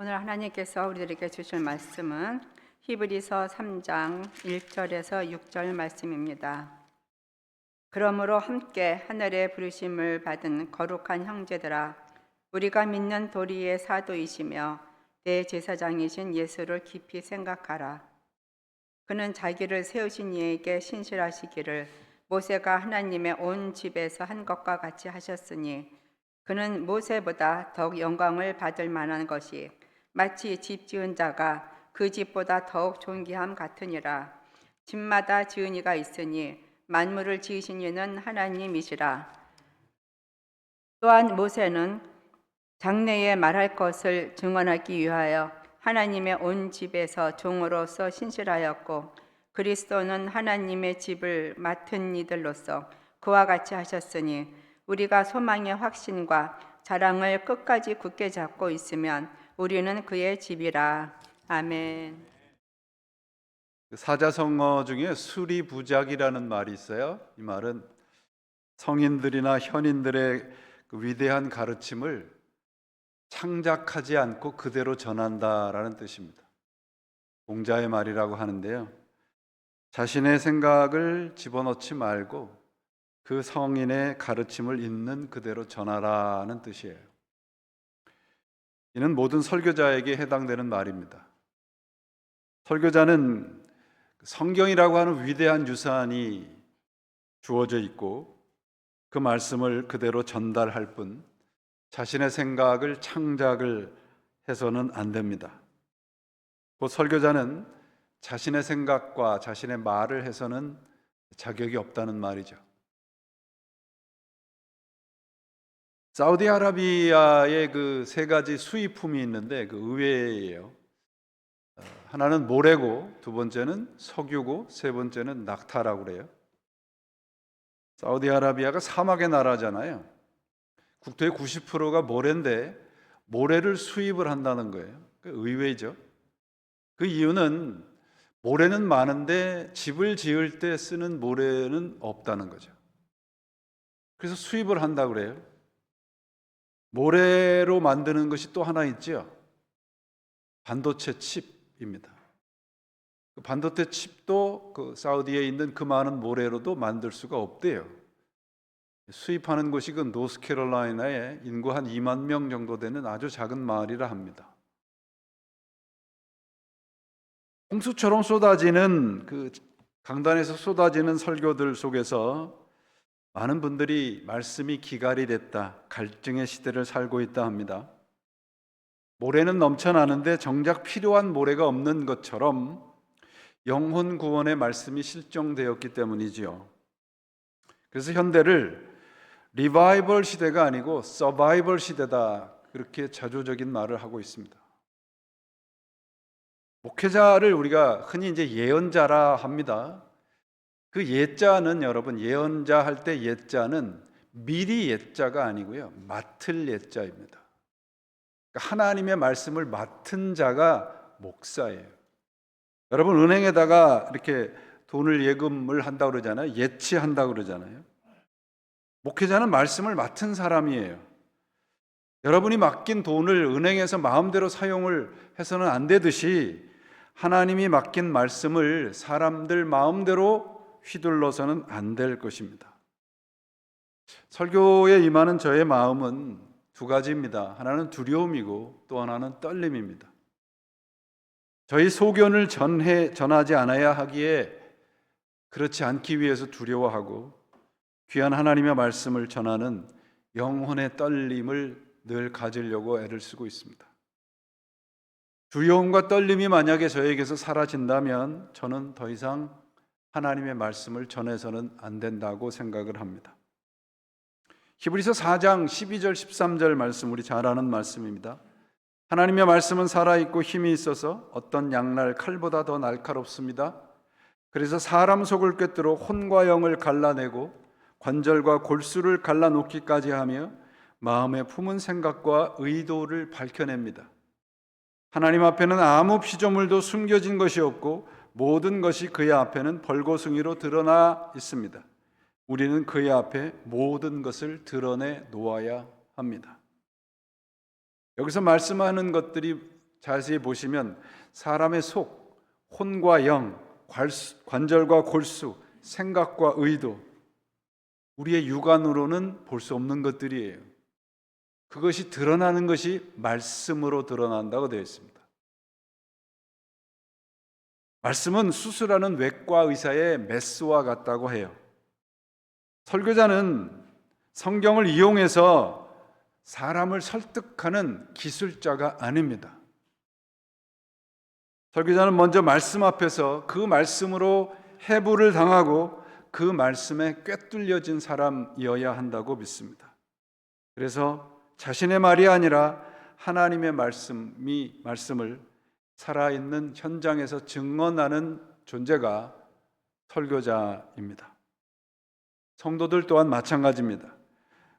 오늘 하나님께서 우리들에게 주실 말씀은 히브리서 3장 1절에서 6절 말씀입니다. 그러므로 함께 하늘의 부르심을 받은 거룩한 형제들아, 우리가 믿는 도리의 사도이시며 대제사장이신 예수를 깊이 생각하라. 그는 자기를 세우신 이에게 신실하시기를 모세가 하나님의 온 집에서 한 것과 같이 하셨으니, 그는 모세보다 더욱 영광을 받을 만한 것이 마치 집 지은 자가 그 집보다 더욱 존귀함 같으니라. 집마다 지은 이가 있으니 만물을 지으신 이는 하나님이시라. 또한 모세는 장래에 말할 것을 증언하기 위하여 하나님의 온 집에서 종으로서 신실하였고, 그리스도는 하나님의 집을 맡은 이들로서 그와 같이 하셨으니, 우리가 소망의 확신과 자랑을 끝까지 굳게 잡고 있으면 우리는 그의 집이라. 아멘. 사자성어 중에 수리부작이라는 말이 있어요. 이 말은 성인들이나 현인들의 그 위대한 가르침을 창작하지 않고 그대로 전한다라는 뜻입니다. 공자의 말이라고 하는데요, 자신의 생각을 집어넣지 말고 그 성인의 가르침을 있는 그대로 전하라는 뜻이에요. 이는 모든 설교자에게 해당되는 말입니다. 설교자는 성경이라고 하는 위대한 유산이 주어져 있고 그 말씀을 그대로 전달할 뿐 자신의 생각을 창작을 해서는 안 됩니다. 곧 설교자는 자신의 생각과 자신의 말을 해서는 자격이 없다는 말이죠. 사우디아라비아의 그 세 가지 수입품이 있는데 그 의외예요. 하나는 모래고, 두 번째는 석유고, 세 번째는 낙타라고 그래요. 사우디아라비아가 사막의 나라잖아요. 국토의 90%가 모래인데 모래를 수입을 한다는 거예요. 의외죠. 그 이유는 모래는 많은데 집을 지을 때 쓰는 모래는 없다는 거죠. 그래서 수입을 한다고 그래요. 모래로 만드는 것이 또 하나 있죠. 반도체 칩입니다. 그 반도체 칩도 그 사우디에 있는 그 많은 모래로도 만들 수가 없대요. 수입하는 곳이 그 노스캐롤라이나에 인구 한 2만 명 정도 되는 아주 작은 마을이라 합니다. 홍수처럼 쏟아지는 그 강단에서 쏟아지는 설교들 속에서 많은 분들이 말씀이 기갈이 됐다, 갈증의 시대를 살고 있다 합니다. 모래는 넘쳐나는데 정작 필요한 모래가 없는 것처럼 영혼 구원의 말씀이 실종되었기 때문이지요. 그래서 현대를 리바이벌 시대가 아니고 서바이벌 시대다, 그렇게 자조적인 말을 하고 있습니다. 목회자를 우리가 흔히 이제 예언자라 합니다. 그 예자는 여러분, 예언자 할 때 예자는 미리 예자가 아니고요, 맡을 예자입니다. 그러니까 하나님의 말씀을 맡은 자가 목사예요. 여러분, 은행에다가 이렇게 돈을 예금을 한다고 그러잖아요. 예치한다고 그러잖아요. 목회자는 말씀을 맡은 사람이에요. 여러분이 맡긴 돈을 은행에서 마음대로 사용을 해서는 안 되듯이 하나님이 맡긴 말씀을 사람들 마음대로 휘둘러서는 안 될 것입니다. 설교에 임하는 저의 마음은 두 가지입니다. 하나는 두려움이고 또 하나는 떨림입니다. 저희 소견을 전하지 않아야 하기에 그렇지 않기 위해서 두려워하고, 귀한 하나님의 말씀을 전하는 영혼의 떨림을 늘 가지려고 애를 쓰고 있습니다. 두려움과 떨림이 만약에 저에게서 사라진다면 저는 더 이상 하나님의 말씀을 전해서는 안 된다고 생각을 합니다. 히브리서 4장 12절 13절 말씀, 우리 잘 아는 말씀입니다. 하나님의 말씀은 살아있고 힘이 있어서 어떤 양날 칼보다 더 날카롭습니다. 그래서 사람 속을 꿰뚫어 혼과 영을 갈라내고 관절과 골수를 갈라놓기까지 하며 마음의 품은 생각과 의도를 밝혀냅니다. 하나님 앞에는 아무 피조물도 숨겨진 것이 없고 모든 것이 그의 앞에는 벌거숭이로 드러나 있습니다. 우리는 그의 앞에 모든 것을 드러내 놓아야 합니다. 여기서 말씀하는 것들이 자세히 보시면 사람의 속, 혼과 영, 관절과 골수, 생각과 의도, 우리의 육안으로는 볼 수 없는 것들이에요. 그것이 드러나는 것이 말씀으로 드러난다고 되어 있습니다. 말씀은 수술하는 외과 의사의 메스와 같다고 해요. 설교자는 성경을 이용해서 사람을 설득하는 기술자가 아닙니다. 설교자는 먼저 말씀 앞에서 그 말씀으로 해부를 당하고 그 말씀에 꿰뚫려진 사람이어야 한다고 믿습니다. 그래서 자신의 말이 아니라 하나님의 말씀을 살아있는 현장에서 증언하는 존재가 설교자입니다. 성도들 또한 마찬가지입니다.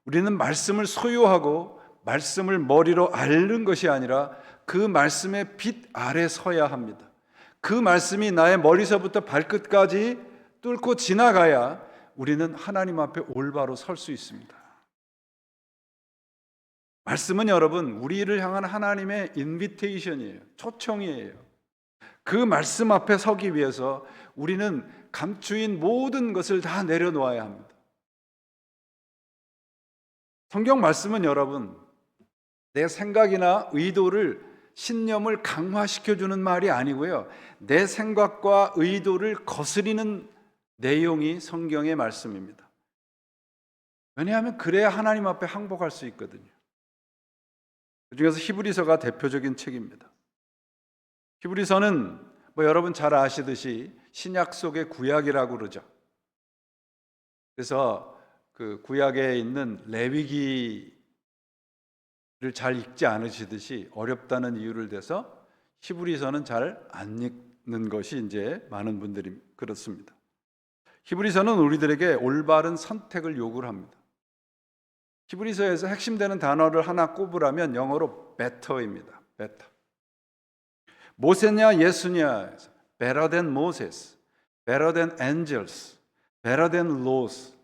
우리는 말씀을 소유하고 말씀을 머리로 앓는 것이 아니라 그 말씀의 빛 아래 서야 합니다. 그 말씀이 나의 머리서부터 발끝까지 뚫고 지나가야 우리는 하나님 앞에 올바로 설 수 있습니다. 말씀은 여러분, 우리를 향한 하나님의 인비테이션이에요. 초청이에요. 그 말씀 앞에 서기 위해서 우리는 감추인 모든 것을 다 내려놓아야 합니다. 성경 말씀은 여러분, 내 생각이나 의도를, 신념을 강화시켜주는 말이 아니고요, 내 생각과 의도를 거스리는 내용이 성경의 말씀입니다. 왜냐하면 그래야 하나님 앞에 항복할 수 있거든요. 그중에서 히브리서가 대표적인 책입니다. 히브리서는 여러분 잘 아시듯이 신약 속의 구약이라고 그러죠. 그래서 그 구약에 있는 레위기를 잘 읽지 않으시듯이 어렵다는 이유를 대서 히브리서는 잘 안 읽는 것이 이제 많은 분들이 그렇습니다. 히브리서는 우리들에게 올바른 선택을 요구를 합니다. 히브리서에서 핵심되는 단어를 하나 꼽으라면 영어로 better입니다. better. 모세냐 예수냐, better than Moses, better than angels, better than laws.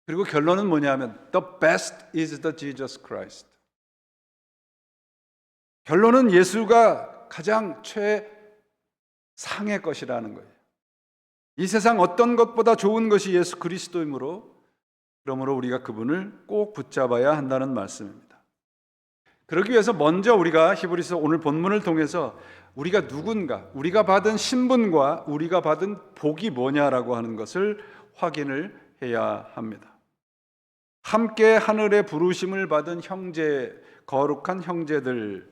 그리고 결론은 뭐냐면 the best is the Jesus Christ. 결론은 예수가 가장 최상의 것이라는 거예요. 이 세상 어떤 것보다 좋은 것이 예수 그리스도이므로, 그러므로 우리가 그분을 꼭 붙잡아야 한다는 말씀입니다. 그러기 위해서 먼저 우리가 히브리서 오늘 본문을 통해서 우리가 누군가, 우리가 받은 신분과 우리가 받은 복이 뭐냐라고 하는 것을 확인을 해야 합니다. 함께 하늘의 부르심을 받은 형제, 거룩한 형제들,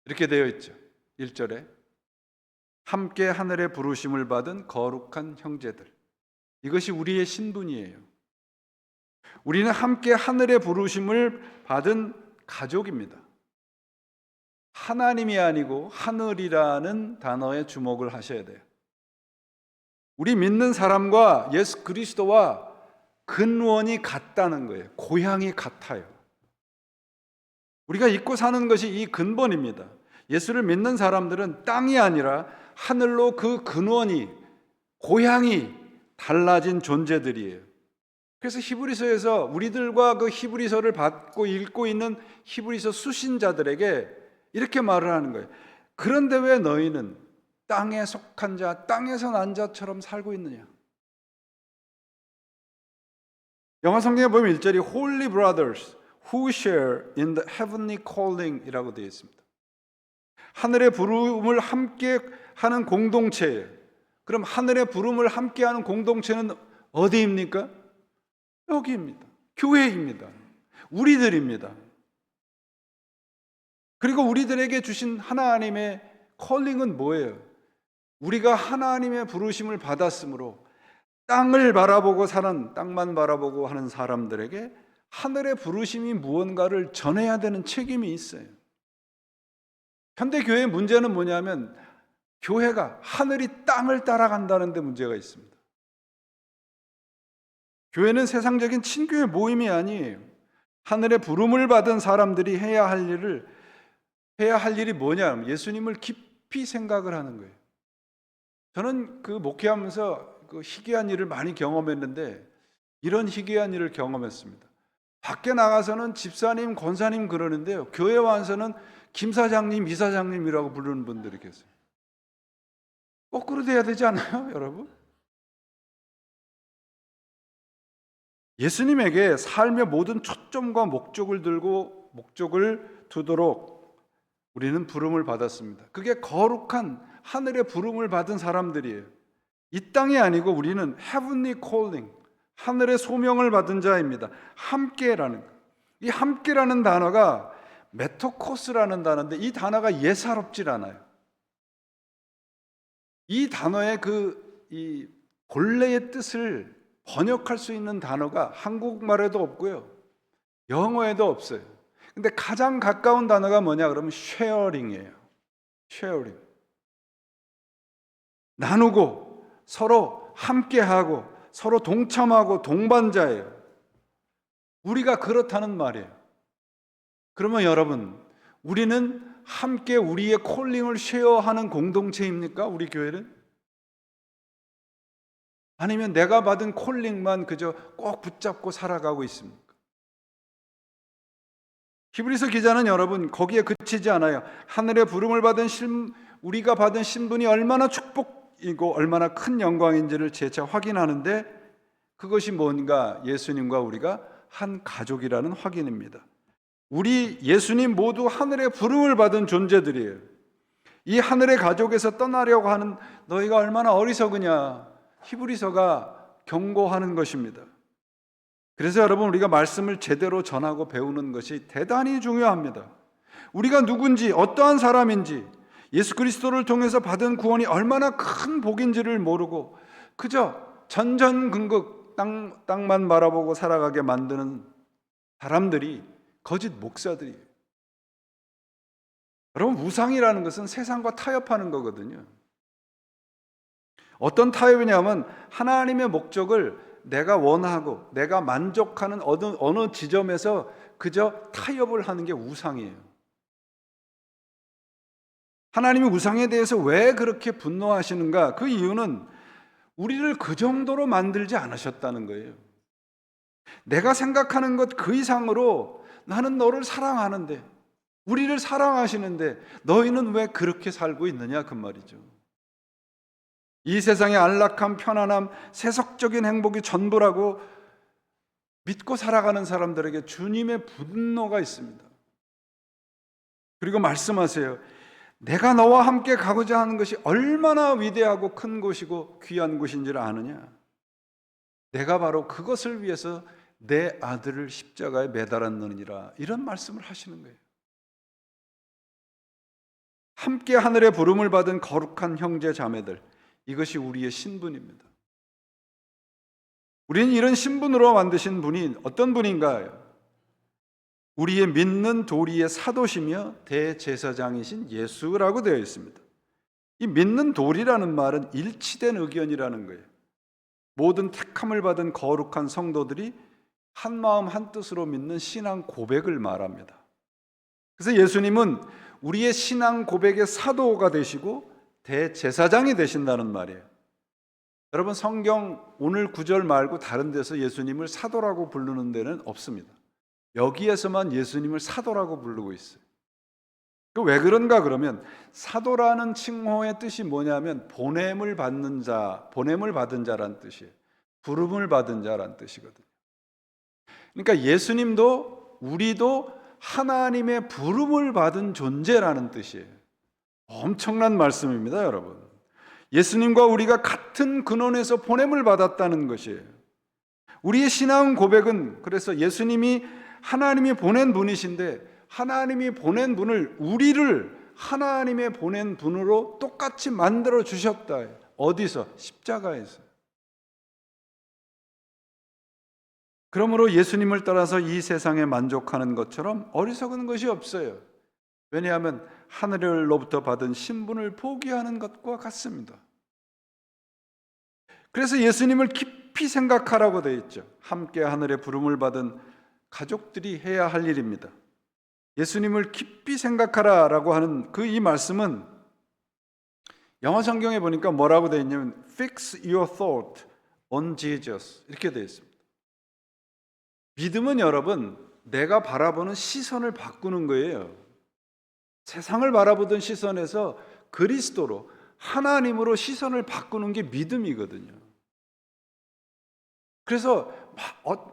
이렇게 되어 있죠. 1절에 함께 하늘의 부르심을 받은 거룩한 형제들, 이것이 우리의 신분이에요. 우리는 함께 하늘의 부르심을 받은 가족입니다. 하나님이 아니고 하늘이라는 단어에 주목을 하셔야 돼요. 우리 믿는 사람과 예수 그리스도와 근원이 같다는 거예요. 고향이 같아요. 우리가 잊고 사는 것이 이 근본입니다. 예수를 믿는 사람들은 땅이 아니라 하늘로 그 근원이, 고향이 달라진 존재들이에요. 그래서 히브리서에서 우리들과 그 히브리서를 받고 읽고 있는 히브리서 수신자들에게 이렇게 말을 하는 거예요. 그런데 왜 너희는 땅에 속한 자, 땅에서 난 자처럼 살고 있느냐? 영어 성경에 보면 1절이 Holy brothers who share in the heavenly calling 이라고 되어 있습니다. 하늘의 부름을 함께 하는 공동체예요. 그럼 하늘의 부름을 함께 하는 공동체는 어디입니까? 여기입니다. 교회입니다. 우리들입니다. 그리고 우리들에게 주신 하나님의 컬링은 뭐예요? 우리가 하나님의 부르심을 받았으므로 땅을 바라보고 사는, 땅만 바라보고 하는 사람들에게 하늘의 부르심이 무언가를 전해야 되는 책임이 있어요. 현대 교회의 문제는 뭐냐면 교회가 하늘이 땅을 따라간다는 데 문제가 있습니다. 교회는 세상적인 친교의 모임이 아니에요. 하늘의 부름을 받은 사람들이 해야 할 일이 뭐냐? 예수님을 깊이 생각을 하는 거예요. 저는 그 목회하면서 그 희귀한 일을 많이 경험했는데 이런 희귀한 일을 경험했습니다. 밖에 나가서는 집사님, 권사님 그러는데요, 교회 와서는 김 사장님, 이 사장님이라고 부르는 분들이 계세요. 거꾸로 돼야 되지 않아요, 여러분? 예수님에게 삶의 모든 초점과 목적을 두도록 우리는 부름을 받았습니다. 그게 거룩한 하늘의 부름을 받은 사람들이에요. 이 땅이 아니고 우리는 heavenly calling, 하늘의 소명을 받은 자입니다. 함께라는 것. 이 함께라는 단어가 메토코스라는 단어인데, 이 단어가 예사롭질 않아요. 이 단어의 이 본래의 뜻을 번역할 수 있는 단어가 한국말에도 없고요, 영어에도 없어요. 근데 가장 가까운 단어가 뭐냐 그러면 sharing이에요. sharing. 나누고 서로 함께하고 서로 동참하고 동반자예요. 우리가 그렇다는 말이에요. 그러면 여러분, 우리는 함께 우리의 콜링을 쉐어하는 공동체입니까? 우리 교회는? 아니면 내가 받은 콜링만 그저 꼭 붙잡고 살아가고 있습니까? 히브리서 기자는 여러분 거기에 그치지 않아요. 하늘의 부름을 받은 우리가 받은 신분이 얼마나 축복이고 얼마나 큰 영광인지를 재차 확인하는데, 그것이 뭔가 예수님과 우리가 한 가족이라는 확인입니다. 우리 예수님 모두 하늘의 부름을 받은 존재들이에요. 이 하늘의 가족에서 떠나려고 하는 너희가 얼마나 어리석으냐, 히브리서가 경고하는 것입니다. 그래서 여러분, 우리가 말씀을 제대로 전하고 배우는 것이 대단히 중요합니다. 우리가 누군지, 어떠한 사람인지, 예수 그리스도를 통해서 받은 구원이 얼마나 큰 복인지를 모르고 그저 전전긍긍 땅만 바라보고 살아가게 만드는 사람들이 거짓 목사들이에요. 여러분, 우상이라는 것은 세상과 타협하는 거거든요. 어떤 타협이냐면 하나님의 목적을 내가 원하고 내가 만족하는 어느 지점에서 그저 타협을 하는 게 우상이에요. 하나님이 우상에 대해서 왜 그렇게 분노하시는가? 그 이유는 우리를 그 정도로 만들지 않으셨다는 거예요. 내가 생각하는 것 그 이상으로 나는 너를 사랑하는데, 우리를 사랑하시는데 너희는 왜 그렇게 살고 있느냐, 그 말이죠. 이 세상의 안락함, 편안함, 세속적인 행복이 전부라고 믿고 살아가는 사람들에게 주님의 분노가 있습니다. 그리고 말씀하세요. 내가 너와 함께 가고자 하는 것이 얼마나 위대하고 큰 곳이고 귀한 곳인지를 아느냐? 내가 바로 그것을 위해서 내 아들을 십자가에 매달았느니라, 이런 말씀을 하시는 거예요. 함께 하늘의 부름을 받은 거룩한 형제 자매들, 이것이 우리의 신분입니다. 우리는 이런 신분으로 만드신 분이 어떤 분인가요? 우리의 믿는 도리의 사도시며 대제사장이신 예수라고 되어 있습니다. 이 믿는 도리라는 말은 일치된 의견이라는 거예요. 모든 택함을 받은 거룩한 성도들이 한 마음 한 뜻으로 믿는 신앙 고백을 말합니다. 그래서 예수님은 우리의 신앙 고백의 사도가 되시고 대제사장이 되신다는 말이에요. 여러분, 성경 오늘 구절 말고 다른 데서 예수님을 사도라고 부르는 데는 없습니다. 여기에서만 예수님을 사도라고 부르고 있어요. 왜 그런가 그러면, 사도라는 칭호의 뜻이 뭐냐면 보냄을 받는 자, 보냄을 받은 자란 뜻이에요. 부름을 받은 자란 뜻이거든요. 그러니까 예수님도 우리도 하나님의 부름을 받은 존재라는 뜻이에요. 엄청난 말씀입니다, 여러분. 예수님과 우리가 같은 근원에서 보냄을 받았다는 것이에요. 우리의 신앙 고백은 그래서 예수님이 하나님이 보낸 분이신데, 하나님이 보낸 분을, 우리를 하나님의 보낸 분으로 똑같이 만들어 주셨다. 어디서? 십자가에서. 그러므로 예수님을 따라서 이 세상에 만족하는 것처럼 어리석은 것이 없어요. 왜냐하면 하늘로부터 받은 신분을 포기하는 것과 같습니다. 그래서 예수님을 깊이 생각하라고 되어 있죠. 함께 하늘의 부름을 받은 가족들이 해야 할 일입니다. 예수님을 깊이 생각하라라고 하는 이 말씀은 영어 성경에 보니까 뭐라고 되어 있냐면 Fix your thought on Jesus, 이렇게 되어 있습니다. 믿음은 여러분, 내가 바라보는 시선을 바꾸는 거예요. 세상을 바라보던 시선에서 그리스도로, 하나님으로 시선을 바꾸는 게 믿음이거든요. 그래서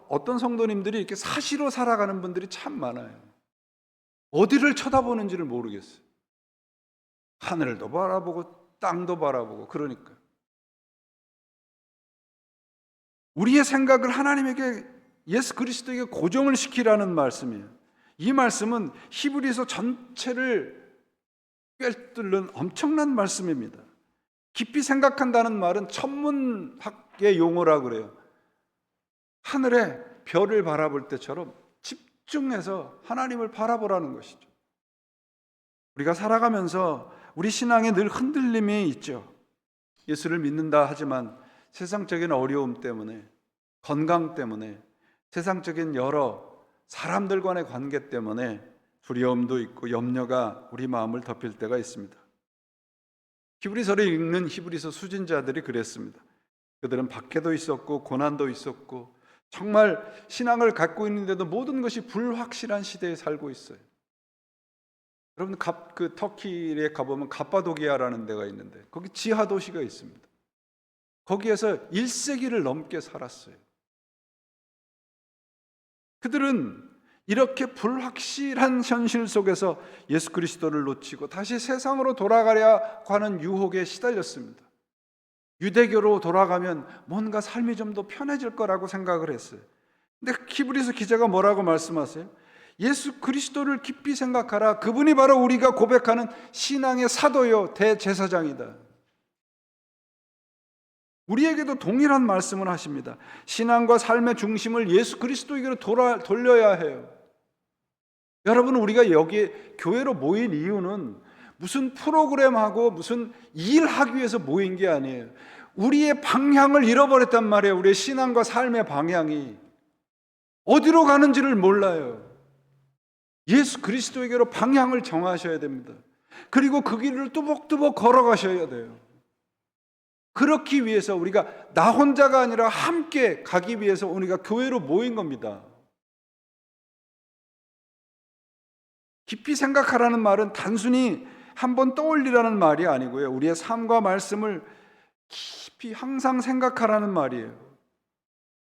어떤 성도님들이 이렇게 사시로 살아가는 분들이 참 많아요. 어디를 쳐다보는지를 모르겠어요. 하늘도 바라보고 땅도 바라보고. 그러니까 우리의 생각을 하나님에게, 예수 그리스도에게 고정을 시키라는 말씀이에요. 이 말씀은 히브리서 전체를 꿰뚫는 엄청난 말씀입니다. 깊이 생각한다는 말은 천문학의 용어라고 그래요. 하늘에 별을 바라볼 때처럼 집중해서 하나님을 바라보라는 것이죠. 우리가 살아가면서 우리 신앙에 늘 흔들림이 있죠. 예수를 믿는다 하지만 세상적인 어려움 때문에, 건강 때문에, 세상적인 여러 사람들 간의 관계 때문에 두려움도 있고 염려가 우리 마음을 덮일 때가 있습니다. 히브리서를 읽는 히브리서 수진자들이 그랬습니다. 그들은 박해도 있었고 고난도 있었고 정말 신앙을 갖고 있는데도 모든 것이 불확실한 시대에 살고 있어요. 여러분, 그 터키에 가보면 갑바도기아라는 데가 있는데 거기 지하 도시가 있습니다. 거기에서 1세기를 넘게 살았어요. 그들은 이렇게 불확실한 현실 속에서 예수 그리스도를 놓치고 다시 세상으로 돌아가려 하는 유혹에 시달렸습니다. 유대교로 돌아가면 뭔가 삶이 좀 더 편해질 거라고 생각을 했어요. 근데 히브리서 기자가 뭐라고 말씀하세요? 예수 그리스도를 깊이 생각하라. 그분이 바로 우리가 고백하는 신앙의 사도요 대제사장이다. 우리에게도 동일한 말씀을 하십니다. 신앙과 삶의 중심을 예수 그리스도에게로 돌려야 해요. 여러분, 우리가 여기 교회로 모인 이유는 무슨 프로그램하고 무슨 일하기 위해서 모인 게 아니에요. 우리의 방향을 잃어버렸단 말이에요. 우리의 신앙과 삶의 방향이 어디로 가는지를 몰라요. 예수 그리스도에게로 방향을 정하셔야 됩니다. 그리고 그 길을 뚜벅뚜벅 걸어가셔야 돼요. 그렇기 위해서 우리가 나 혼자가 아니라 함께 가기 위해서 우리가 교회로 모인 겁니다. 깊이 생각하라는 말은 단순히 한번 떠올리라는 말이 아니고요. 우리의 삶과 말씀을 깊이 항상 생각하라는 말이에요.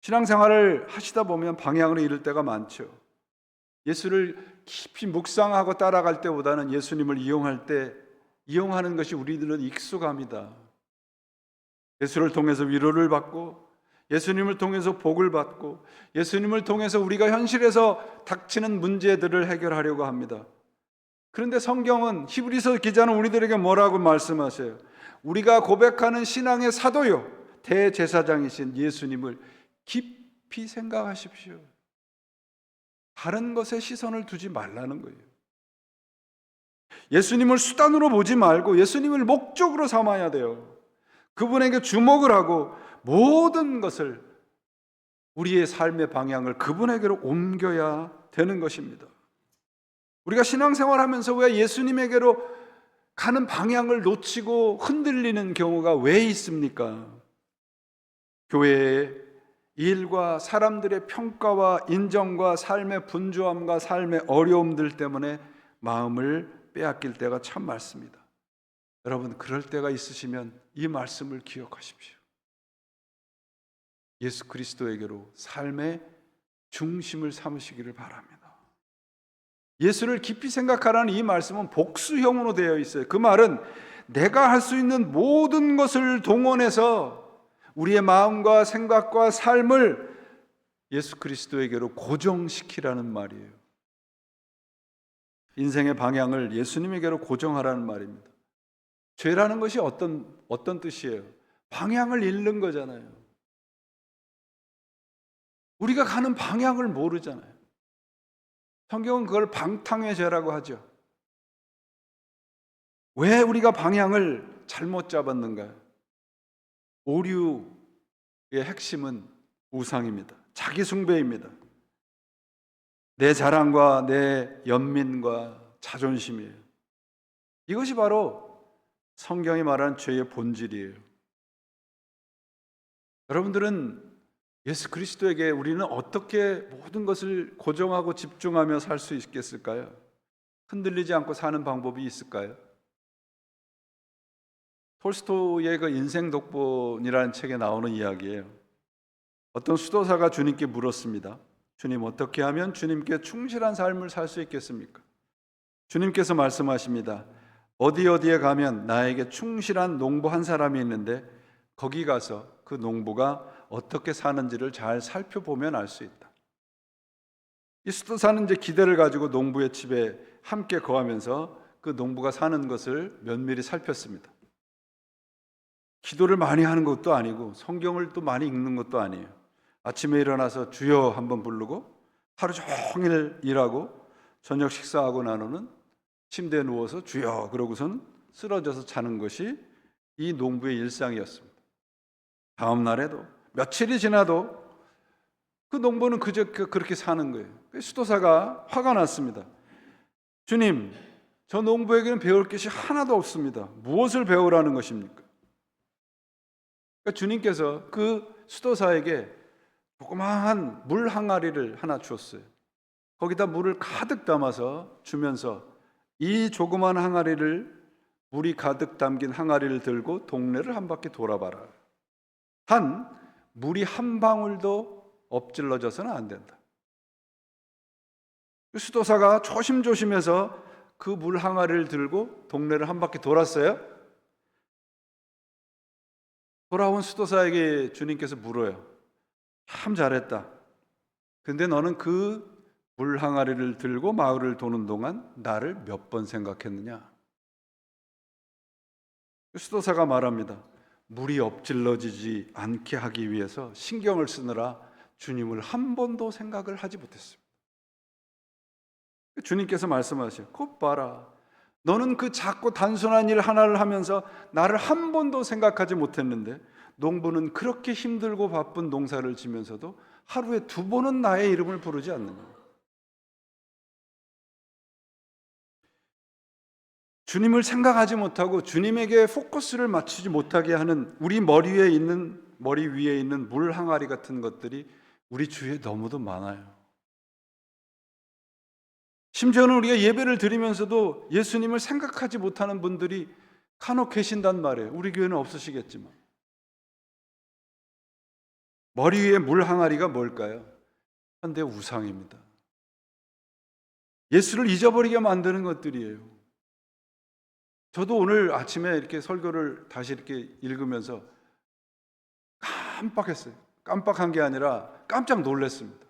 신앙생활을 하시다 보면 방향을 잃을 때가 많죠. 예수를 깊이 묵상하고 따라갈 때보다는 예수님을 이용하는 것이 우리들은 익숙합니다. 예수를 통해서 위로를 받고, 예수님을 통해서 복을 받고, 예수님을 통해서 우리가 현실에서 닥치는 문제들을 해결하려고 합니다. 그런데 성경은, 히브리서 기자는 우리들에게 뭐라고 말씀하세요? 우리가 고백하는 신앙의 사도요 대제사장이신 예수님을 깊이 생각하십시오. 다른 것에 시선을 두지 말라는 거예요. 예수님을 수단으로 보지 말고 예수님을 목적으로 삼아야 돼요. 그분에게 주목을 하고 모든 것을, 우리의 삶의 방향을 그분에게로 옮겨야 되는 것입니다. 우리가 신앙생활하면서 왜 예수님에게로 가는 방향을 놓치고 흔들리는 경우가 왜 있습니까? 교회의 일과 사람들의 평가와 인정과 삶의 분주함과 삶의 어려움들 때문에 마음을 빼앗길 때가 참 많습니다. 여러분, 그럴 때가 있으시면 이 말씀을 기억하십시오. 예수 그리스도에게로 삶의 중심을 삼으시기를 바랍니다. 예수를 깊이 생각하라는 이 말씀은 복수형으로 되어 있어요. 그 말은 내가 할 수 있는 모든 것을 동원해서 우리의 마음과 생각과 삶을 예수 그리스도에게로 고정시키라는 말이에요. 인생의 방향을 예수님에게로 고정하라는 말입니다. 죄라는 것이 어떤 뜻이에요? 방향을 잃는 거잖아요. 우리가 가는 방향을 모르잖아요. 성경은 그걸 방탕의 죄라고 하죠. 왜 우리가 방향을 잘못 잡았는가요? 오류의 핵심은 우상입니다. 자기 숭배입니다. 내 자랑과 내 연민과 자존심이에요. 이것이 바로 성경이 말하는 죄의 본질이에요. 여러분들은 예수 그리스도에게 우리는 어떻게 모든 것을 고정하고 집중하며 살 수 있겠을까요? 흔들리지 않고 사는 방법이 있을까요? 톨스토이의 그 인생 독본이라는 책에 나오는 이야기예요. 어떤 수도사가 주님께 물었습니다. 주님, 어떻게 하면 주님께 충실한 삶을 살 수 있겠습니까? 주님께서 말씀하십니다. 어디에 가면 나에게 충실한 농부 한 사람이 있는데 거기 가서 그 농부가 어떻게 사는지를 잘 살펴보면 알 수 있다. 이 수도사는 이제 기대를 가지고 농부의 집에 함께 거하면서 그 농부가 사는 것을 면밀히 살폈습니다. 기도를 많이 하는 것도 아니고 성경을 또 많이 읽는 것도 아니에요. 아침에 일어나서 주여 한번 부르고 하루 종일 일하고 저녁 식사하고 나서는 침대에 누워서 주여 그러고선 쓰러져서 자는 것이 이 농부의 일상이었습니다. 다음 날에도 며칠이 지나도 그 농부는 그저 그렇게 사는 거예요. 수도사가 화가 났습니다. 주님, 저 농부에게는 배울 것이 하나도 없습니다. 무엇을 배우라는 것입니까? 그러니까 주님께서 그 수도사에게 조그마한 물 항아리를 하나 주었어요. 거기다 물을 가득 담아서 주면서 이 조그마한 항아리를 물이 가득 담긴 항아리를 들고 동네를 한 바퀴 돌아봐라. 단 물이 한 방울도 엎질러져서는 안 된다. 수도사가 조심조심해서 그 물 항아리를 들고 동네를 한 바퀴 돌았어요. 돌아온 수도사에게 주님께서 물어요. 참 잘했다. 근데 너는 그 물 항아리를 들고 마을을 도는 동안 나를 몇 번 생각했느냐? 수도사가 말합니다. 물이 엎질러지지 않게 하기 위해서 신경을 쓰느라 주님을 한 번도 생각을 하지 못했습니다. 주님께서 말씀하셔요. 곧 봐라. 너는 그 작고 단순한 일 하나를 하면서 나를 한 번도 생각하지 못했는데 농부는 그렇게 힘들고 바쁜 농사를 지면서도 하루에 2번은 나의 이름을 부르지 않느냐. 주님을 생각하지 못하고 주님에게 포커스를 맞추지 못하게 하는 우리 머리 위에 있는 물 항아리 같은 것들이 우리 주위에 너무도 많아요. 심지어는 우리가 예배를 드리면서도 예수님을 생각하지 못하는 분들이 간혹 계신단 말이에요. 우리 교회는 없으시겠지만. 머리 위에 물 항아리가 뭘까요? 현대 우상입니다. 예수를 잊어버리게 만드는 것들이에요. 저도 오늘 아침에 이렇게 설교를 다시 이렇게 읽으면서 깜빡했어요. 깜빡한 게 아니라 깜짝 놀랐습니다.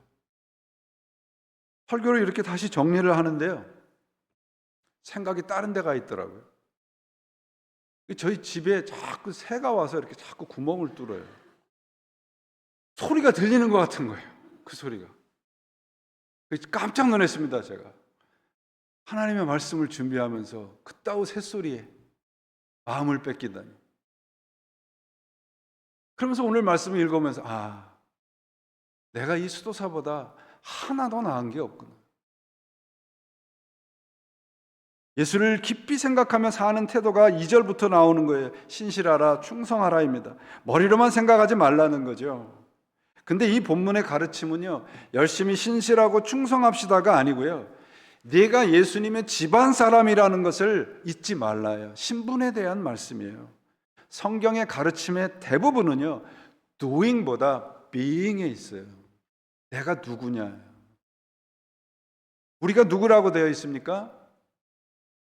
설교를 이렇게 다시 정리를 하는데요. 생각이 다른 데가 있더라고요. 저희 집에 자꾸 새가 와서 이렇게 자꾸 구멍을 뚫어요. 소리가 들리는 것 같은 거예요. 그 소리가. 깜짝 놀랐습니다, 제가. 하나님의 말씀을 준비하면서 그따위 새소리에 마음을 뺏기다니. 그러면서 오늘 말씀을 읽으면서 내가 이 수도사보다 하나 더 나은 게 없구나. 예수를 깊이 생각하며 사는 태도가 2절부터 나오는 거예요. 신실하라, 충성하라입니다. 머리로만 생각하지 말라는 거죠. 근데 이 본문의 가르침은요, 열심히 신실하고 충성합시다가 아니고요, 네가 예수님의 집안 사람이라는 것을 잊지 말라요. 신분에 대한 말씀이에요. 성경의 가르침의 대부분은요, doing보다 being에 있어요. 내가 누구냐. 우리가 누구라고 되어 있습니까?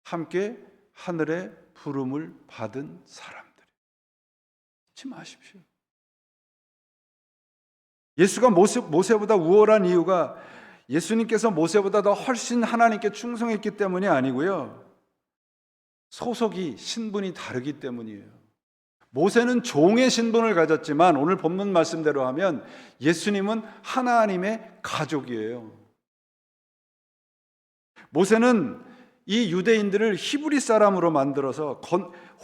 함께 하늘의 부름을 받은 사람들. 잊지 마십시오. 예수가 모세보다 우월한 이유가 예수님께서 모세보다 더 훨씬 하나님께 충성했기 때문이 아니고요, 소속이 신분이 다르기 때문이에요. 모세는 종의 신분을 가졌지만 오늘 본문 말씀대로 하면 예수님은 하나님의 가족이에요. 모세는 이 유대인들을 히브리 사람으로 만들어서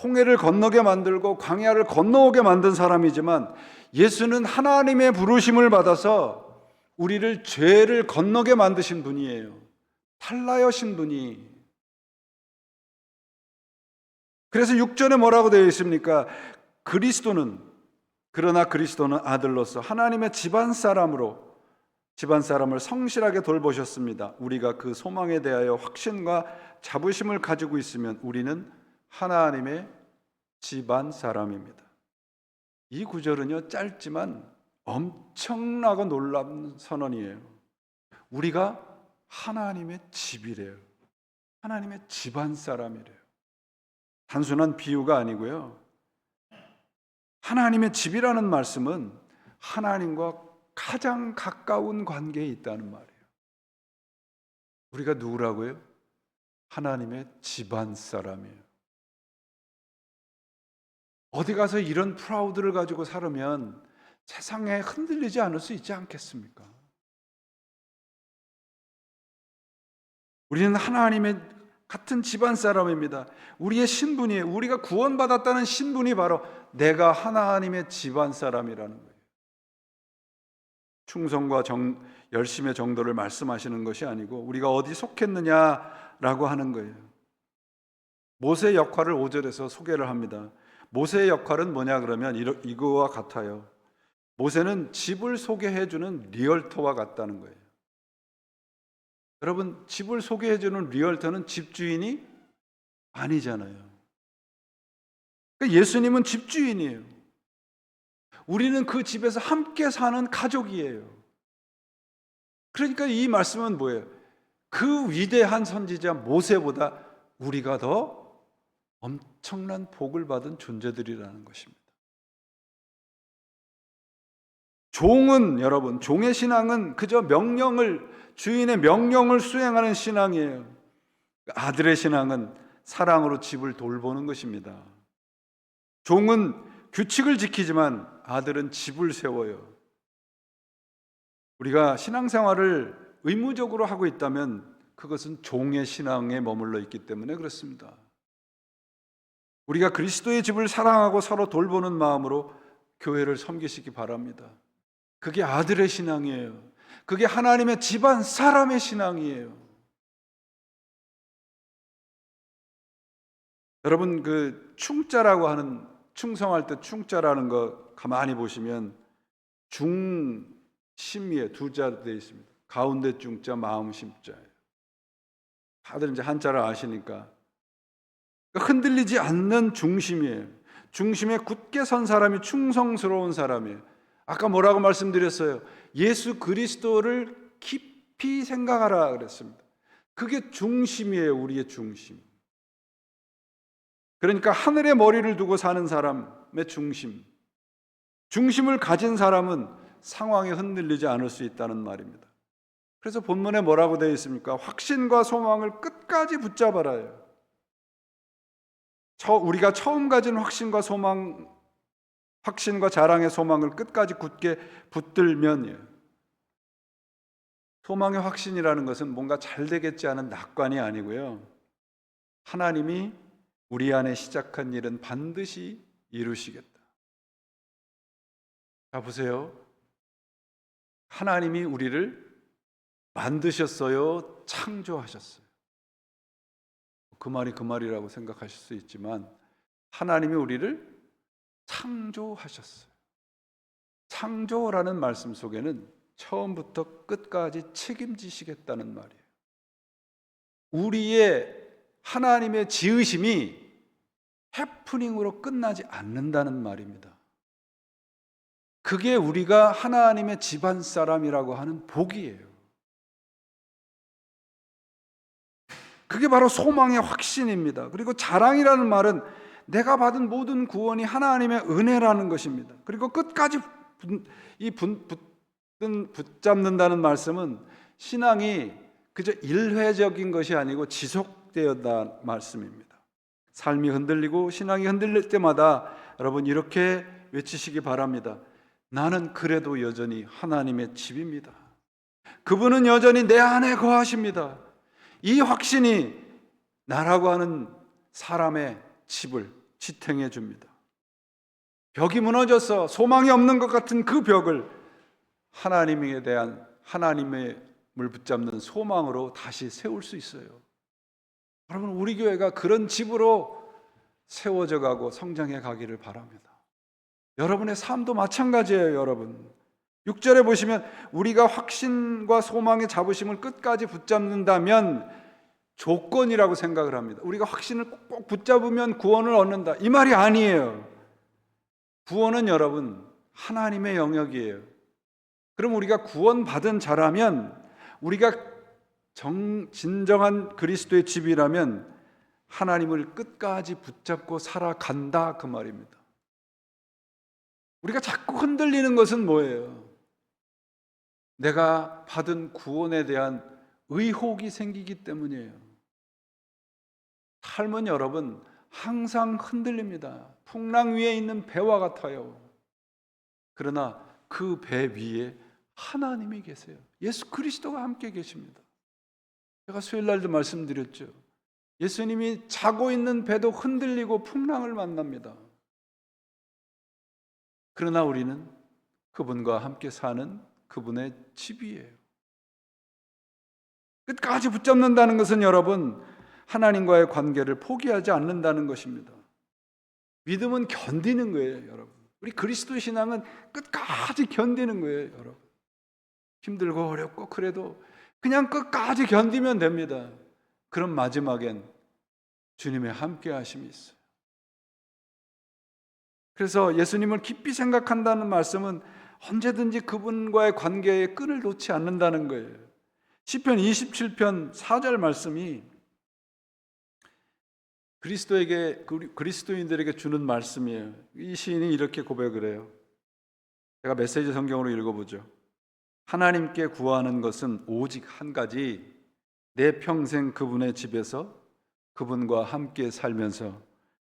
홍해를 건너게 만들고 광야를 건너오게 만든 사람이지만 예수는 하나님의 부르심을 받아서 우리를 죄를 건너게 만드신 분이에요. 탈라여신 분이. 그래서 6절에 뭐라고 되어 있습니까? 그리스도는 그러나 그리스도는 아들로서 하나님의 집안 사람을 성실하게 돌보셨습니다. 우리가 그 소망에 대하여 확신과 자부심을 가지고 있으면 우리는 하나님의 집안 사람입니다. 이 구절은요, 짧지만 엄청나고 놀라운 선언이에요. 우리가 하나님의 집이래요. 하나님의 집안 사람이래요. 단순한 비유가 아니고요. 하나님의 집이라는 말씀은 하나님과 가장 가까운 관계에 있다는 말이에요. 우리가 누구라고요? 하나님의 집안 사람이에요. 어디 가서 이런 프라우드를 가지고 살으면 세상에 흔들리지 않을 수 있지 않겠습니까? 우리는 하나님의 같은 집안 사람입니다. 우리의 신분이에요. 우리가 구원받았다는 신분이 바로 내가 하나님의 집안 사람이라는 거예요. 충성과 열심의 정도를 말씀하시는 것이 아니고 우리가 어디 속했느냐라고 하는 거예요. 모세의 역할을 5절에서 소개를 합니다. 모세의 역할은 뭐냐 그러면 이거와 같아요. 모세는 집을 소개해주는 리얼터와 같다는 거예요. 여러분, 집을 소개해주는 리얼터는 집주인이 아니잖아요. 그러니까 예수님은 집주인이에요. 우리는 그 집에서 함께 사는 가족이에요. 그러니까 이 말씀은 뭐예요? 그 위대한 선지자 모세보다 우리가 더 엄청난 복을 받은 존재들이라는 것입니다. 여러분, 종의 신앙은 그저 주인의 명령을 수행하는 신앙이에요. 아들의 신앙은 사랑으로 집을 돌보는 것입니다. 종은 규칙을 지키지만 아들은 집을 세워요. 우리가 신앙생활을 의무적으로 하고 있다면 그것은 종의 신앙에 머물러 있기 때문에 그렇습니다. 우리가 그리스도의 집을 사랑하고 서로 돌보는 마음으로 교회를 섬기시기 바랍니다. 그게 아들의 신앙이에요. 그게 하나님의 집안 사람의 신앙이에요. 여러분, 그 충성할 때 충자라는 거 가만히 보시면 중심위에 두 자로 되어 있습니다. 가운데 중자, 마음 심자예요. 다들 이제 한자를 아시니까 흔들리지 않는 중심이에요. 중심에 굳게 선 사람이 충성스러운 사람이에요. 아까 뭐라고 말씀드렸어요? 예수 그리스도를 깊이 생각하라 그랬습니다. 그게 중심이에요. 우리의 중심. 그러니까 하늘에 머리를 두고 사는 사람의 중심을 가진 사람은 상황에 흔들리지 않을 수 있다는 말입니다. 그래서 본문에 뭐라고 되어 있습니까? 확신과 소망을 끝까지 붙잡아라요. 우리가 처음 가진 확신과 자랑의 소망을 끝까지 굳게 붙들면, 소망의 확신이라는 것은 뭔가 잘 되겠지 하는 낙관이 아니고요, 하나님이 우리 안에 시작한 일은 반드시 이루시겠다. 자, 보세요. 하나님이 우리를 만드셨어요? 창조하셨어요? 그 말이라고 생각하실 수 있지만 하나님이 우리를 창조하셨어요. 창조라는 말씀 속에는 처음부터 끝까지 책임지시겠다는 말이에요. 우리의 하나님의 지으심이 해프닝으로 끝나지 않는다는 말입니다. 그게 우리가 하나님의 집안 사람이라고 하는 복이에요. 그게 바로 소망의 확신입니다. 그리고 자랑이라는 말은 내가 받은 모든 구원이 하나님의 은혜라는 것입니다. 그리고 끝까지 붙잡는다는 말씀은 신앙이 그저 일회적인 것이 아니고 지속되었다는 말씀입니다. 삶이 흔들리고 신앙이 흔들릴 때마다 여러분 이렇게 외치시기 바랍니다. 나는 그래도 여전히 하나님의 집입니다. 그분은 여전히 내 안에 거하십니다. 이 확신이 나라고 하는 사람의 집을 지탱해 줍니다. 벽이 무너져서 소망이 없는 것 같은 그 벽을 하나님에 대한 하나님을 붙잡는 소망으로 다시 세울 수 있어요. 여러분, 우리 교회가 그런 집으로 세워져 가고 성장해 가기를 바랍니다. 여러분의 삶도 마찬가지예요, 여러분. 6절에 보시면 우리가 확신과 소망의 자부심을 끝까지 붙잡는다면 조건이라고 생각을 합니다. 우리가 확신을 꼭 붙잡으면 구원을 얻는다. 이 말이 아니에요. 구원은 여러분 하나님의 영역이에요. 그럼 우리가 구원받은 자라면, 우리가 진정한 그리스도의 집이라면 하나님을 끝까지 붙잡고 살아간다, 그 말입니다. 우리가 자꾸 흔들리는 것은 뭐예요? 내가 받은 구원에 대한 의혹이 생기기 때문이에요. 삶은 여러분 항상 흔들립니다. 풍랑 위에 있는 배와 같아요. 그러나 그 배 위에 하나님이 계세요. 예수 그리스도가 함께 계십니다. 제가 수요일 날도 말씀드렸죠. 예수님이 자고 있는 배도 흔들리고 풍랑을 만납니다. 그러나 우리는 그분과 함께 사는 그분의 집이에요. 끝까지 붙잡는다는 것은 여러분 하나님과의 관계를 포기하지 않는다는 것입니다. 믿음은 견디는 거예요, 여러분. 우리 그리스도 신앙은 끝까지 견디는 거예요, 여러분. 힘들고 어렵고 그래도 그냥 끝까지 견디면 됩니다. 그럼 마지막엔 주님의 함께 하심이 있어요. 그래서 예수님을 깊이 생각한다는 말씀은 언제든지 그분과의 관계에 끈을 놓지 않는다는 거예요. 시편 27편 4절 말씀이 그리스도인들에게 주는 말씀이에요. 이 시인이 이렇게 고백을 해요. 제가 메시지 성경으로 읽어보죠. 하나님께 구하는 것은 오직 한 가지, 내 평생 그분의 집에서 그분과 함께 살면서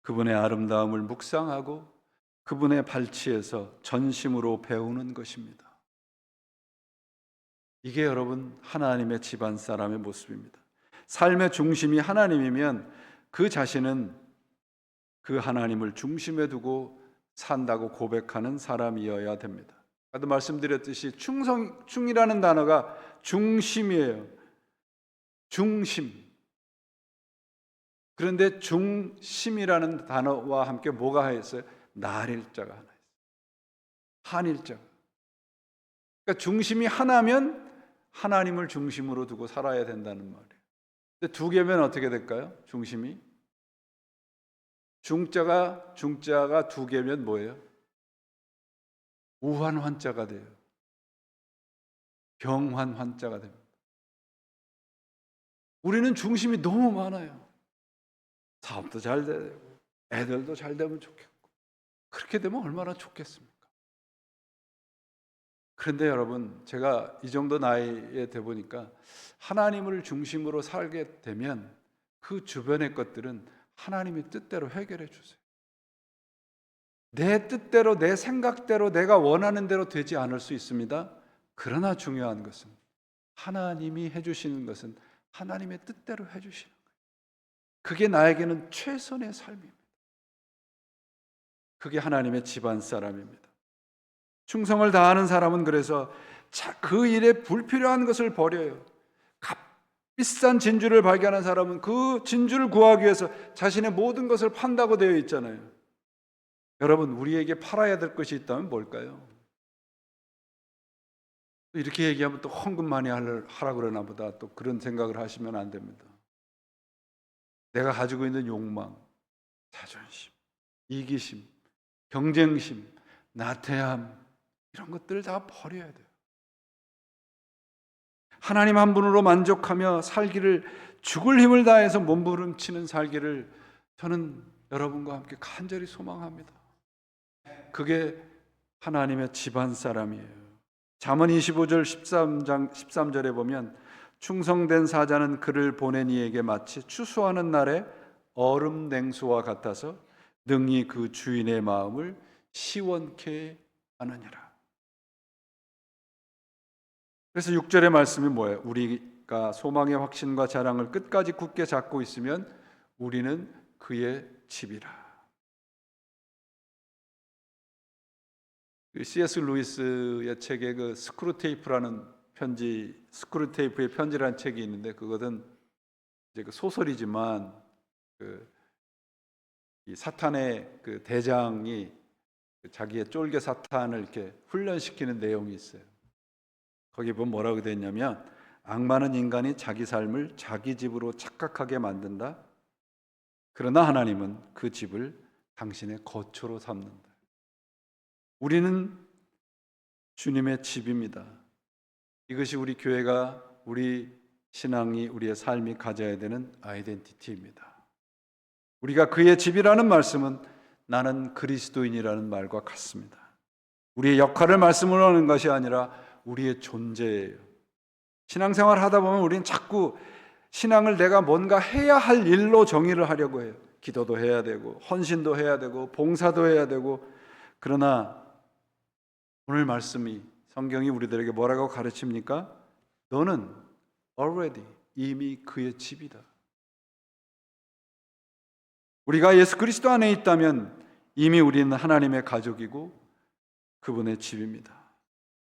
그분의 아름다움을 묵상하고 그분의 발치에서 전심으로 배우는 것입니다. 이게 여러분 하나님의 집안 사람의 모습입니다. 삶의 중심이 하나님이면 그 자신은 그 하나님을 중심에 두고 산다고 고백하는 사람이어야 됩니다. 아까도 말씀드렸듯이 충이라는 단어가 중심이에요. 중심. 그런데 중심이라는 단어와 함께 뭐가 있어요? 날일자가 하나 있어요. 한일자가. 그러니까 중심이 하나면 하나님을 중심으로 두고 살아야 된다는 말이에요. 근데 두 개면 어떻게 될까요? 중심이 중자가 두 개면 뭐예요? 우환 환자가 돼요. 병환 환자가 됩니다. 우리는 중심이 너무 많아요. 사업도 잘 되고 애들도 잘 되면 좋겠고 그렇게 되면 얼마나 좋겠습니까? 그런데 여러분 제가 이 정도 나이에 돼 보니까 하나님을 중심으로 살게 되면 그 주변의 것들은 하나님의 뜻대로 해결해 주세요. 내 뜻대로 내 생각대로 내가 원하는 대로 되지 않을 수 있습니다. 그러나 중요한 것은 하나님이 해주시는 것은 하나님의 뜻대로 해주시는 거예요. 그게 나에게는 최선의 삶입니다. 그게 하나님의 집안 사람입니다. 충성을 다하는 사람은 그래서 그 일에 불필요한 것을 버려요. 값비싼 진주를 발견한 사람은 그 진주를 구하기 위해서 자신의 모든 것을 판다고 되어 있잖아요. 여러분 우리에게 팔아야 될 것이 있다면 뭘까요? 이렇게 얘기하면 또 헌금 많이 하라 그러나 보다 또 그런 생각을 하시면 안 됩니다. 내가 가지고 있는 욕망, 자존심, 이기심, 경쟁심, 나태함 이런 것들을 다 버려야 돼요. 하나님 한 분으로 만족하며 살기를 죽을 힘을 다해서 몸부림치는 살기를 저는 여러분과 함께 간절히 소망합니다. 그게 하나님의 집안 사람이에요. 잠언 25절 13절에 보면 충성된 사자는 그를 보낸 이에게 마치 추수하는 날에 얼음 냉수와 같아서 능히 그 주인의 마음을 시원케 하느니라. 그래서 6절의 말씀이 뭐예요? 우리가 소망의 확신과 자랑을 끝까지 굳게 잡고 있으면 우리는 그의 집이라. C.S. 루이스의 책에 그 스크루테이프의 편지라는 책이 있는데 그것은 이제 그 소설이지만 이 사탄의 그 대장이 자기의 쫄개 사탄을 이렇게 훈련시키는 내용이 있어요. 거기 보면 뭐라고 되어 있냐면, 악마는 인간이 자기 삶을 자기 집으로 착각하게 만든다. 그러나 하나님은 그 집을 당신의 거처로 삼는다. 우리는 주님의 집입니다. 이것이 우리 교회가, 우리 신앙이, 우리의 삶이 가져야 되는 아이덴티티입니다. 우리가 그의 집이라는 말씀은 나는 그리스도인이라는 말과 같습니다. 우리의 역할을 말씀을 하는 것이 아니라 우리의 존재예요. 신앙생활 하다 보면 우리는 자꾸 신앙을 내가 뭔가 해야 할 일로 정의를 하려고 해요. 기도도 해야 되고 헌신도 해야 되고 봉사도 해야 되고. 그러나 오늘 말씀이, 성경이 우리들에게 뭐라고 가르칩니까? 너는 already, 이미 그의 집이다. 우리가 예수 그리스도 안에 있다면 이미 우리는 하나님의 가족이고 그분의 집입니다.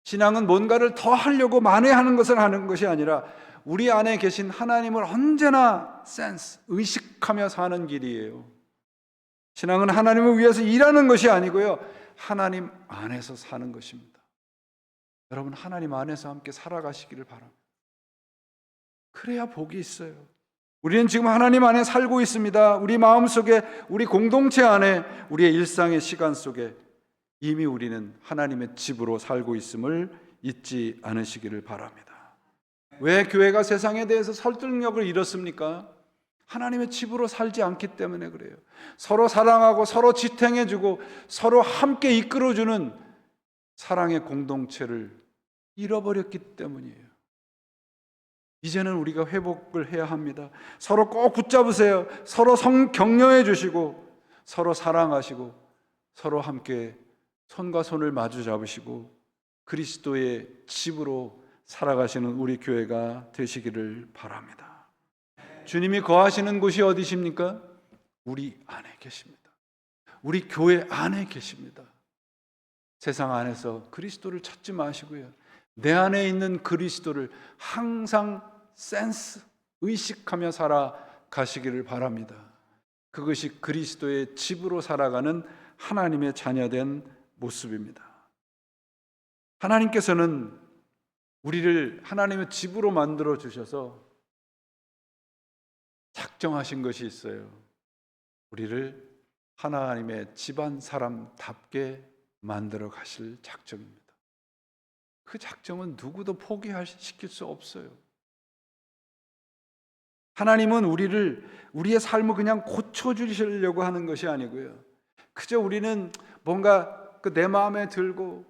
신앙은 뭔가를 더 하려고 만회하는 것을 하는 것이 아니라 우리 안에 계신 하나님을 언제나 의식하며 사는 길이에요. 신앙은 하나님을 위해서 일하는 것이 아니고요, 하나님 안에서 사는 것입니다. 여러분, 하나님 안에서 함께 살아가시기를 바랍니다. 그래야 복이 있어요. 우리는 지금 하나님 안에 살고 있습니다. 우리 마음속에, 우리 공동체 안에, 우리의 일상의 시간 속에 이미 우리는 하나님의 집으로 살고 있음을 잊지 않으시기를 바랍니다. 왜 교회가 세상에 대해서 설득력을 잃었습니까? 하나님의 집으로 살지 않기 때문에 그래요. 서로 사랑하고 서로 지탱해주고 서로 함께 이끌어주는 사랑의 공동체를 잃어버렸기 때문이에요. 이제는 우리가 회복을 해야 합니다. 서로 꼭 붙잡으세요. 서로 격려해 주시고 서로 사랑하시고 서로 함께 손과 손을 마주 잡으시고 그리스도의 집으로 살아가시는 우리 교회가 되시기를 바랍니다. 주님이 거하시는 곳이 어디십니까? 우리 안에 계십니다. 우리 교회 안에 계십니다. 세상 안에서 그리스도를 찾지 마시고요, 내 안에 있는 그리스도를 항상 의식하며 살아가시기를 바랍니다. 그것이 그리스도의 집으로 살아가는 하나님의 자녀된 모습입니다. 하나님께서는 우리를 하나님의 집으로 만들어 주셔서 작정하신 것이 있어요. 우리를 하나님의 집안 사람답게 만들어 가실 작정입니다. 그 작정은 누구도 포기시킬 수 없어요. 하나님은 우리의 삶을 그냥 고쳐주시려고 하는 것이 아니고요, 그저 우리는 뭔가 내 마음에 들고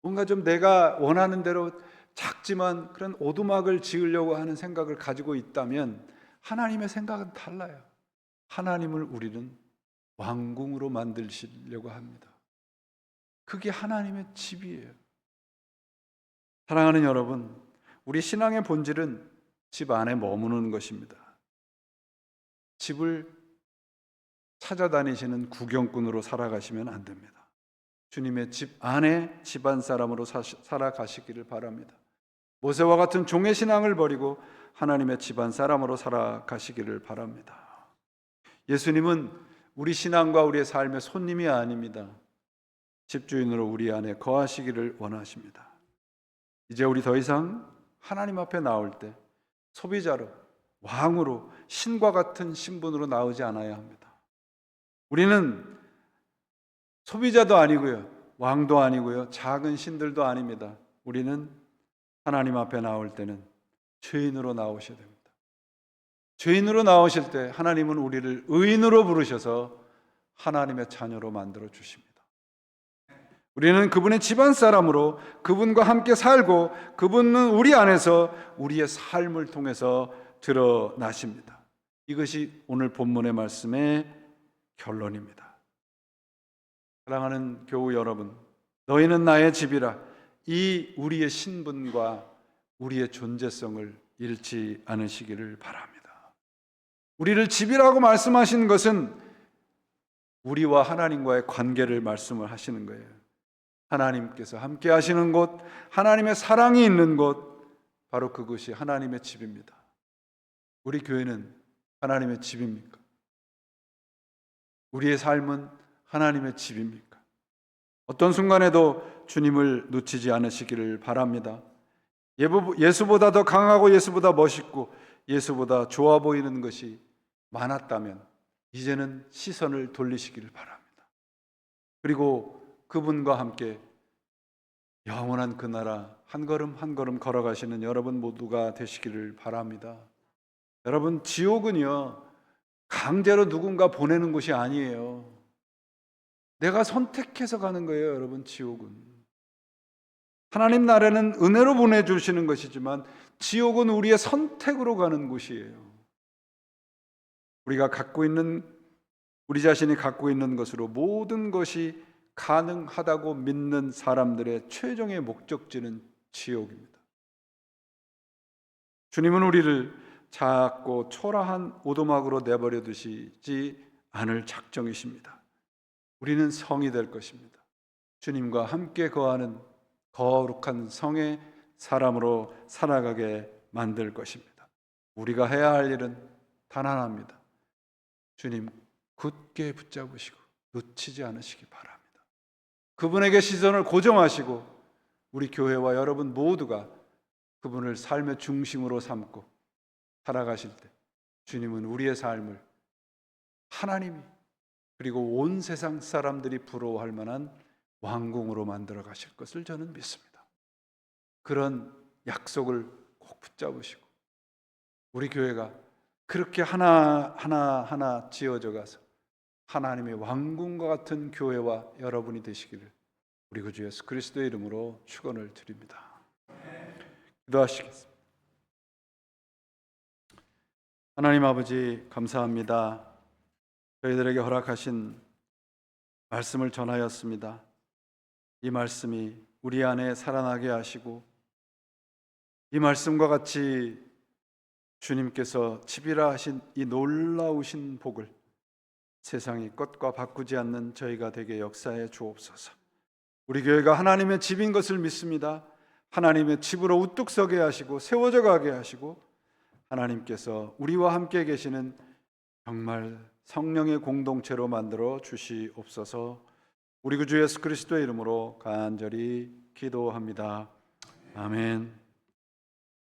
뭔가 좀 내가 원하는 대로 작지만 그런 오두막을 지으려고 하는 생각을 가지고 있다면 하나님의 생각은 달라요. 하나님을 우리는 왕궁으로 만드시려고 합니다. 그게 하나님의 집이에요. 사랑하는 여러분, 우리 신앙의 본질은 집 안에 머무는 것입니다. 집을 찾아다니시는 구경꾼으로 살아가시면 안 됩니다. 주님의 집 안에 집안 사람으로 살아가시기를 바랍니다. 모세와 같은 종의 신앙을 버리고 하나님의 집안 사람으로 살아가시기를 바랍니다. 예수님은 우리 신앙과 우리의 삶의 손님이 아닙니다. 집주인으로 우리 안에 거하시기를 원하십니다. 이제 우리 더 이상 하나님 앞에 나올 때 소비자로, 왕으로, 신과 같은 신분으로 나오지 않아야 합니다. 우리는 소비자도 아니고요, 왕도 아니고요, 작은 신들도 아닙니다. 우리는 하나님 앞에 나올 때는 죄인으로 나오셔야 됩니다. 죄인으로 나오실 때 하나님은 우리를 의인으로 부르셔서 하나님의 자녀로 만들어 주십니다. 우리는 그분의 집안 사람으로 그분과 함께 살고 그분은 우리 안에서 우리의 삶을 통해서 드러나십니다. 이것이 오늘 본문의 말씀의 결론입니다. 사랑하는 교우 여러분, 너희는 나의 집이라, 이 우리의 신분과 우리의 존재성을 잃지 않으시기를 바랍니다. 우리를 집이라고 말씀하신 것은 우리와 하나님과의 관계를 말씀을 하시는 거예요. 하나님께서 함께 하시는 곳, 하나님의 사랑이 있는 곳, 바로 그것이 하나님의 집입니다. 우리 교회는 하나님의 집입니까? 우리의 삶은 하나님의 집입니까? 어떤 순간에도 주님을 놓치지 않으시기를 바랍니다. 예수보다 더 강하고 예수보다 멋있고 예수보다 좋아 보이는 것이 많았다면 이제는 시선을 돌리시기를 바랍니다. 그리고 그분과 함께 영원한 그 나라 한 걸음 한 걸음 걸어가시는 여러분 모두가 되시기를 바랍니다. 여러분, 지옥은요 강제로 누군가 보내는 곳이 아니에요. 내가 선택해서 가는 거예요. 여러분, 지옥은 하나님 나라는 은혜로 보내주시는 것이지만 지옥은 우리의 선택으로 가는 곳이에요. 우리 자신이 갖고 있는 것으로 모든 것이 가능하다고 믿는 사람들의 최종의 목적지는 지옥입니다. 주님은 우리를 작고 초라한 오두막으로 내버려 두시지 않을 작정이십니다. 우리는 성이 될 것입니다. 주님과 함께 거하는 거룩한 성의 사람으로 살아가게 만들 것입니다. 우리가 해야 할 일은 단 하나입니다. 주님 굳게 붙잡으시고 놓치지 않으시기 바랍니다. 그분에게 시선을 고정하시고 우리 교회와 여러분 모두가 그분을 삶의 중심으로 삼고 살아가실 때 주님은 우리의 삶을 하나님이 그리고 온 세상 사람들이 부러워할 만한 왕궁으로 만들어 가실 것을 저는 믿습니다. 그런 약속을 꼭 붙잡으시고 우리 교회가 그렇게 하나하나 지어져 가서 하나님의 왕궁과 같은 교회와 여러분이 되시기를 우리 구주 예수 그리스도의 이름으로 축원을 드립니다. 기도하시겠습니다. 하나님 아버지 감사합니다. 저희들에게 허락하신 말씀을 전하였습니다. 이 말씀이 우리 안에 살아나게 하시고 이 말씀과 같이 주님께서 집이라 하신 이 놀라우신 복을 세상이 것과 바꾸지 않는 저희가 되게 역사해 주옵소서. 우리 교회가 하나님의 집인 것을 믿습니다. 하나님의 집으로 우뚝 서게 하시고 세워져 가게 하시고 하나님께서 우리와 함께 계시는 정말 성령의 공동체로 만들어 주시옵소서. 우리 구주 예수 그리스도의 이름으로 간절히 기도합니다. 아멘.